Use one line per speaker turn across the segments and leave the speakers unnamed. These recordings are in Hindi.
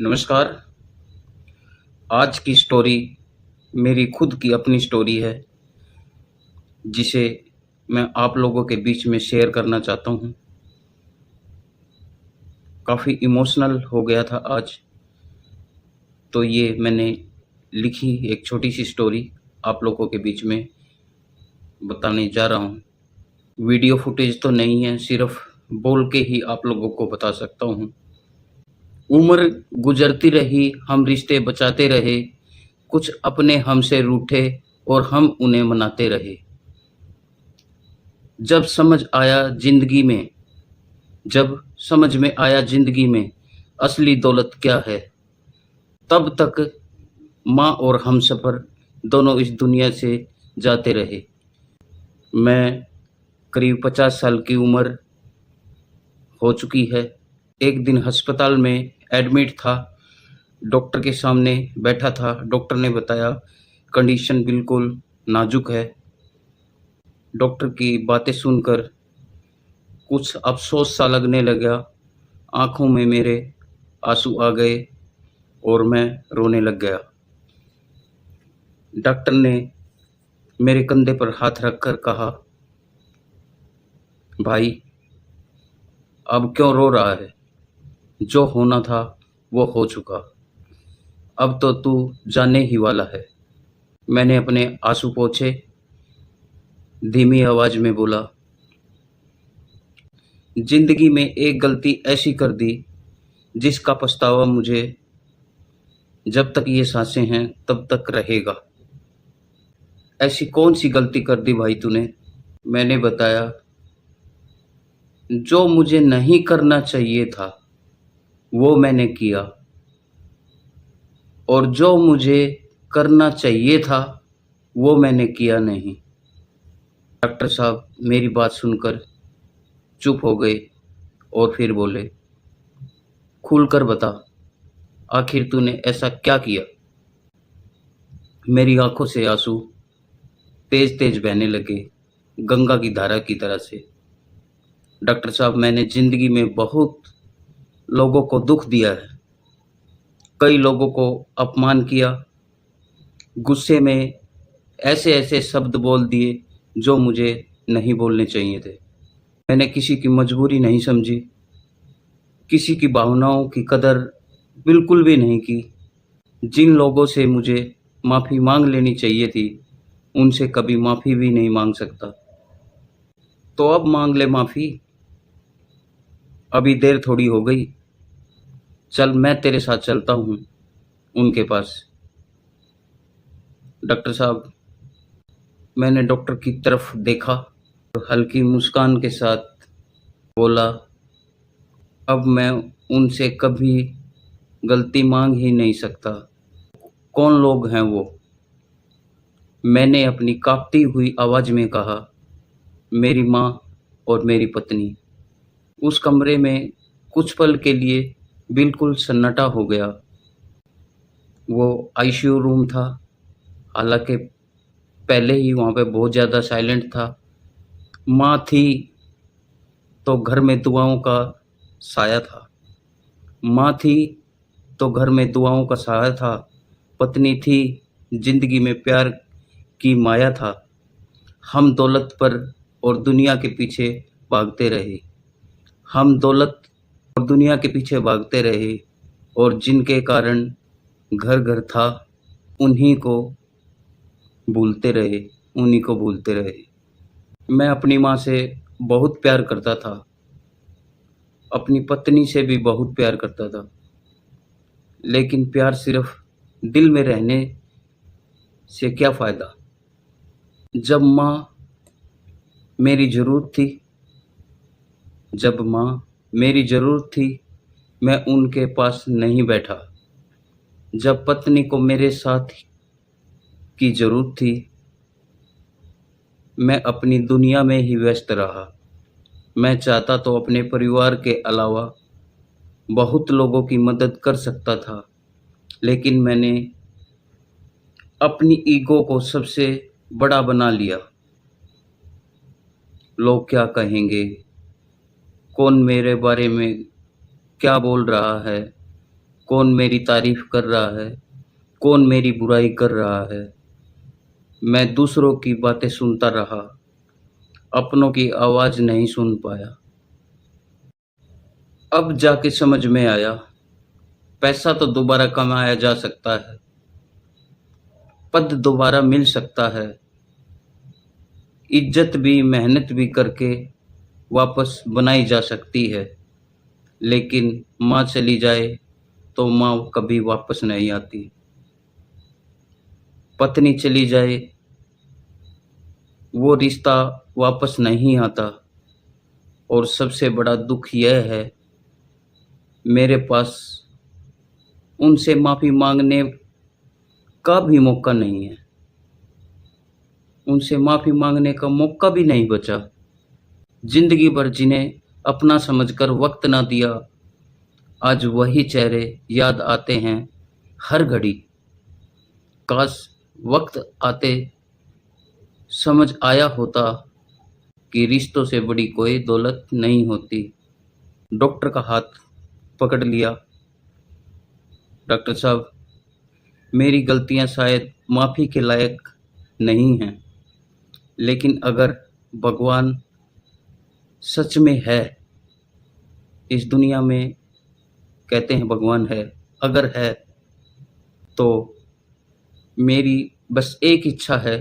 नमस्कार। आज की स्टोरी मेरी खुद की अपनी स्टोरी है, जिसे मैं आप लोगों के बीच में शेयर करना चाहता हूँ। काफ़ी इमोशनल हो गया था आज, तो ये मैंने लिखी एक छोटी-सी स्टोरी आप लोगों के बीच में बताने जा रहा हूँ। वीडियो फुटेज तो नहीं है, सिर्फ़ बोल के ही आप लोगों को बता सकता हूँ। उम्र गुज़रती रही, हम रिश्ते बचाते रहे, कुछ अपने हमसे रूठे और हम उन्हें मनाते रहे। जब समझ आया ज़िंदगी में जब समझ में आया ज़िंदगी में असली दौलत क्या है, तब तक माँ और हमसफ़र दोनों इस दुनिया से जाते रहे। मैं करीब 50 साल की उम्र हो चुकी है। एक दिन अस्पताल में एडमिट था, डॉक्टर के सामने बैठा था। डॉक्टर ने बताया कंडीशन बिल्कुल नाज़ुक है। डॉक्टर की बातें सुनकर कुछ अफ़सोस सा लगने लगा। आँखों में मेरे आँसू आ गए और मैं रोने लग गया। डॉक्टर ने मेरे कंधे पर हाथ रखकर कहा, "भाई, अब क्यों रो रहा है? जो होना था वो हो चुका। अब तो तू जाने ही वाला है।" मैंने अपने आँसू पोंछे, धीमी आवाज़ में बोला, "ज़िंदगी में एक गलती ऐसी कर दी जिसका पछतावा मुझे जब तक ये साँसें हैं तब तक रहेगा।" "ऐसी कौन-सी गलती कर दी भाई तूने?" मैंने बताया, "जो मुझे नहीं करना चाहिए था, वो मैंने किया, और जो मुझे करना चाहिए था, वो मैंने किया नहीं।" डॉक्टर साहब मेरी बात सुनकर चुप हो गए और फिर बोले, "खुलकर बता, आखिर तूने ऐसा क्या किया?" मेरी आँखों से आँसू तेज़-तेज़ बहने लगे, गंगा की धारा की तरह से। "डॉक्टर साहब, मैंने ज़िंदगी में बहुत लोगों को दुःख दिया है, कई लोगों को अपमान किया, गुस्से में ऐसे-ऐसे शब्द बोल दिए जो मुझे नहीं बोलने चाहिए थे। मैंने किसी की मजबूरी नहीं समझी, किसी की भावनाओं की कदर बिल्कुल भी नहीं की। जिन लोगों से मुझे माफ़ी माँग लेनी चाहिए थी, उनसे कभी माफ़ी भी नहीं माँग सकता। तो अब माँग ले माफ़ी, अभी देर थोड़ी हो गई। चल मैं तेरे साथ चलता हूँ उनके पास।" डॉक्टर साहब, मैंने डॉक्टर की तरफ देखा और हल्की मुस्कान के साथ बोला, "अब मैं उनसे कभी गलती माँग ही नहीं सकता।" "कौन लोग हैं वो?" मैंने अपनी काँपती हुई आवाज़ में कहा, "मेरी माँ और मेरी पत्नी।" उस कमरे में कुछ पल के लिए बिल्कुल सन्नाटा हो गया। वो आईसीयू रूम था, हालाँकि पहले ही वहाँ पे बहुत ज़्यादा साइलेंट था। माँ थी तो घर में दुआओं का साया था। माँ थी तो घर में दुआओं का साया था। पत्नी थी, ज़िंदगी में प्यार की माया था। हम दौलत पर और दुनिया के पीछे भागते रहे। हम दौलत और दुनिया के पीछे भागते रहे, और जिनके कारण घर-घर था, उन्हीं को भूलते रहे, उन्हीं को भूलते रहे। मैं अपनी माँ से बहुत प्यार करता था, अपनी पत्नी से भी बहुत प्यार करता था, लेकिन प्यार सिर्फ़ दिल में रहने से क्या फ़ायदा? जब माँ मेरी ज़रूरत थी जब माँ मेरी ज़रूरत थी, मैं उनके पास नहीं बैठा। जब पत्नी को मेरे साथ की ज़रूरत थी, मैं अपनी दुनिया में ही व्यस्त रहा। मैं चाहता तो अपने परिवार के अलावा बहुत लोगों की मदद कर सकता था, लेकिन मैंने अपनी ईगो को सबसे बड़ा बना लिया। लोग क्या कहेंगे? कौन मेरे बारे में क्या बोल रहा है? कौन मेरी तारीफ कर रहा है, कौन मेरी बुराई कर रहा है। मैं दूसरों की बातें सुनता रहा, अपनों की आवाज़ नहीं सुन पाया। अब जाके समझ में आया, पैसा तो दोबारा कमाया जा सकता है, पद दोबारा मिल सकता है, इज्जत भी मेहनत भी करके वापस बनाई जा सकती है। लेकिन माँ चली जाए तो माँ कभी वापस नहीं आती। पत्नी चली जाए, वो रिश्ता वापस नहीं आता। और सबसे बड़ा दुख यह है, मेरे पास उनसे माफ़ी मांगने का भी मौका नहीं है। उनसे माफ़ी मांगने का मौका भी नहीं बचा। ज़िंदगी भर जिन्हें अपना समझकर वक्त ना दिया, आज वही चेहरे याद आते हैं हर घड़ी। काश वक्त आते समझ आया होता कि रिश्तों से बड़ी कोई दौलत नहीं होती। डॉक्टर का हाथ पकड़ लिया। डॉक्टर साहब, मेरी गलतियां शायद माफ़ी के लायक नहीं हैं, लेकिन अगर भगवान सच में है, इस दुनिया में कहते हैं भगवान है, अगर है तो मेरी बस एक इच्छा है,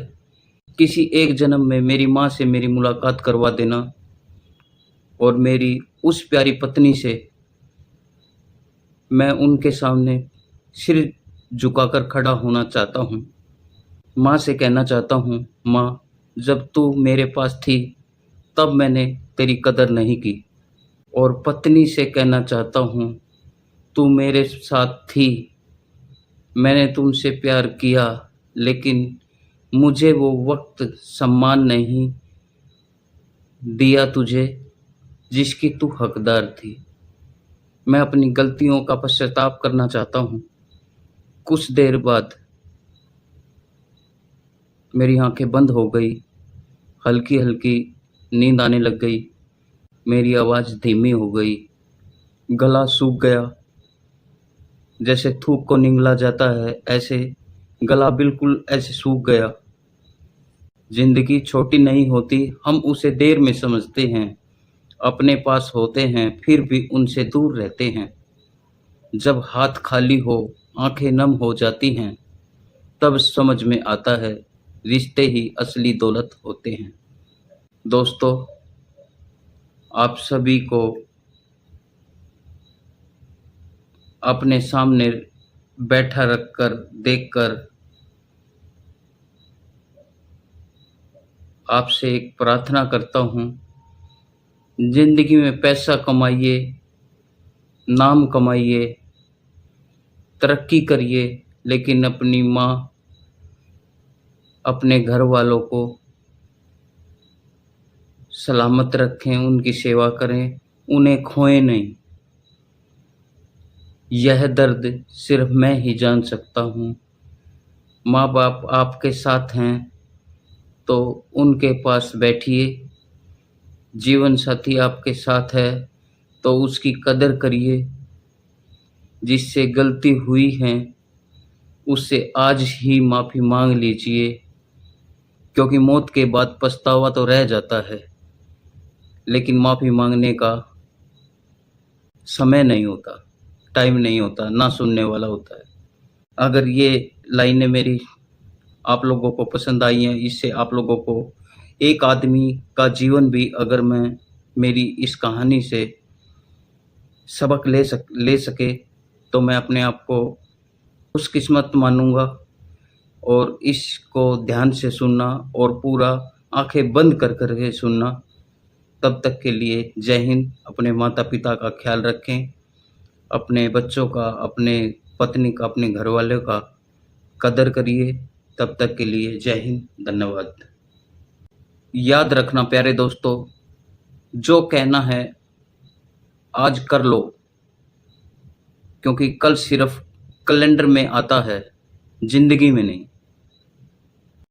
किसी एक जन्म में मेरी माँ से मेरी मुलाकात करवा देना और मेरी उस प्यारी पत्नी से मैं उनके सामने सिर झुकाकर खड़ा होना चाहता हूँ। माँ से कहना चाहता हूँ, माँ, जब तू मेरे पास थी तब मैंने तेरी कदर नहीं की। और पत्नी से कहना चाहता हूँ, तू मेरे साथ थी, मैंने तुमसे प्यार किया, लेकिन मुझे वो वक्त सम्मान नहीं दिया तुझे जिसकी तू हकदार थी। मैं अपनी गलतियों का पश्चाताप करना चाहता हूँ। कुछ देर बाद मेरी आंखें बंद हो गई, हल्की हल्की नींद आने लग गई, मेरी आवाज़ धीमी हो गई, गला सूख गया। जैसे थूक को निगला जाता है, ऐसे गला बिल्कुल ऐसे सूख गया। ज़िंदगी छोटी नहीं होती, हम उसे देर में समझते हैं। अपने पास होते हैं फिर भी उनसे दूर रहते हैं। जब हाथ खाली हो, आंखें नम हो जाती हैं, तब समझ में आता है रिश्ते ही असली दौलत होते हैं। दोस्तों, आप सभी को अपने सामने बैठा रखकर देखकर आपसे एक प्रार्थना करता हूँ, ज़िंदगी में पैसा कमाइए, नाम कमाइए, तरक्की करिए, लेकिन अपनी माँ, अपने घर वालों को सलामत रखें, उनकी सेवा करें, उन्हें खोएं नहीं। यह दर्द सिर्फ मैं ही जान सकता हूँ। माँ बाप आपके साथ हैं तो उनके पास बैठिए, जीवन साथी आपके साथ है तो उसकी कदर करिए। जिससे गलती हुई है उससे आज ही माफ़ी मांग लीजिए, क्योंकि मौत के बाद पछतावा तो रह जाता है, लेकिन माफ़ी मांगने का समय नहीं होता, टाइम नहीं होता, ना सुनने वाला होता है। अगर ये लाइनें मेरी आप लोगों को पसंद आई हैं, इससे आप लोगों को एक आदमी का जीवन भी अगर मैं मेरी इस कहानी से सबक ले सके तो मैं अपने आप को खुशकिस्मत मानूँगा। और इसको ध्यान से सुनना और पूरा आँखें बंद कर के सुनना। तब तक के लिए जय हिंद। अपने माता-पिता का ख्याल रखें, अपने बच्चों का, अपने पत्नी का, अपने घरवालों का कदर करिए। तब तक के लिए जय हिंद, धन्यवाद। याद रखना प्यारे दोस्तों, जो कहना है आज कर लो, क्योंकि कल सिर्फ कैलेंडर में आता है, ज़िंदगी में नहीं।